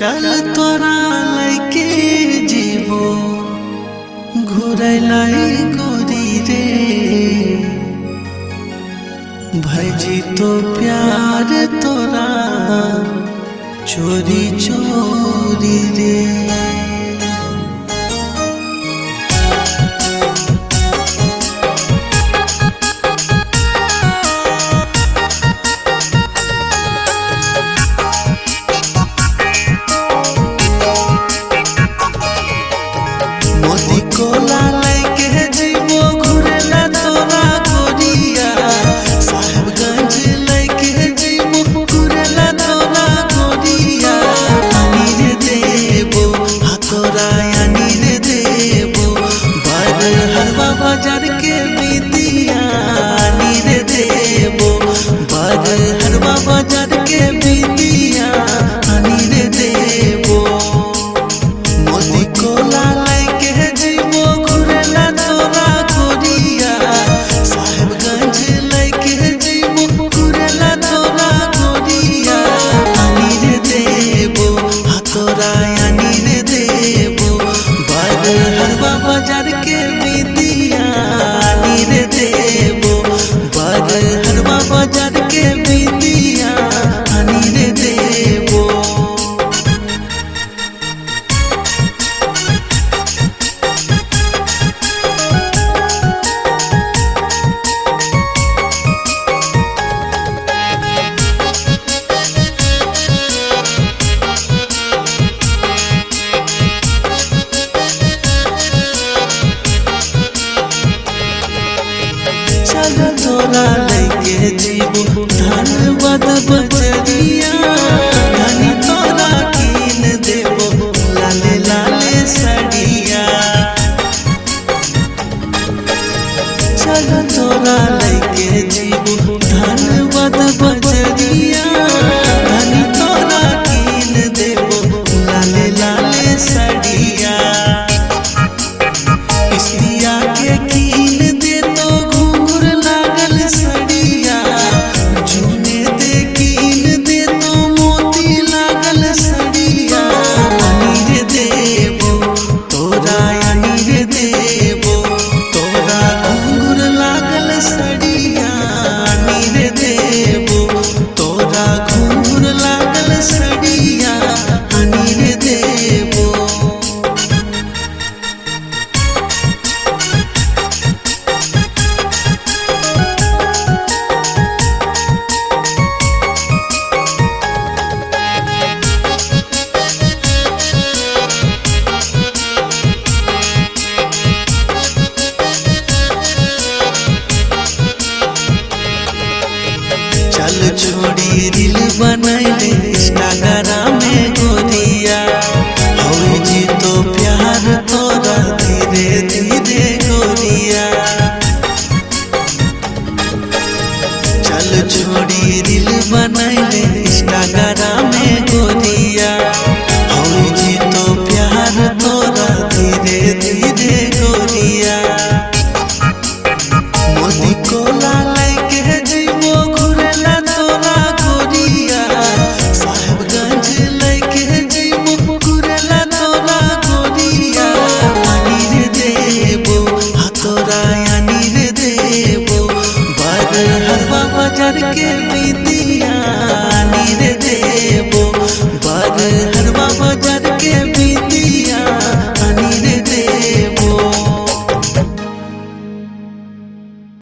चल तोरा लैके जीवो घुरैलाई गोरी रे भैजी तो प्यार तोरा चोरी चोरी रे। कोला लैके जीवो घुरेला तोरा गोरिया साहेबगंज लैके जीवो घुरेला तोरा गोरिया आनी रे देबो तोरा आनी रे देबो बार हरवा बाजार के बिदिया आनी रे देबो बार हरवा बाजार के बिदिया आनी रे देबो। मोदी कोला बाजार के बिदिया आनी रे देबो बार हरवा बाजार के बिदिया आनी रे देबो। चल तोरा लैके जीवो धनबाद बजरिया धनी तोरा कीन देबो लाले लाले सड़िया। चल तोरा लैके जीवो धनबाद बजरिया धनी तोरा कीन देबो लाले लाले सड़िया। इस्तिया के कीन दे तो घूंघर लागल सड़िया जूने दे कीन दे तो मोती लागल सड़िया आनी रे देबो तोरा आनी रे देबो तोरा घूंघर लागल सड़िया आनी रे देबो तोरा घूंघर लागल सड़िया आनी रे देबो। चल छोड़ी रील बनैले इंस्टाग्राम में गोरिया होई जी तो प्यार तोरा धीरे धीरे गोरिया। चल छोड़ी रील बनैले इंस्टाग्राम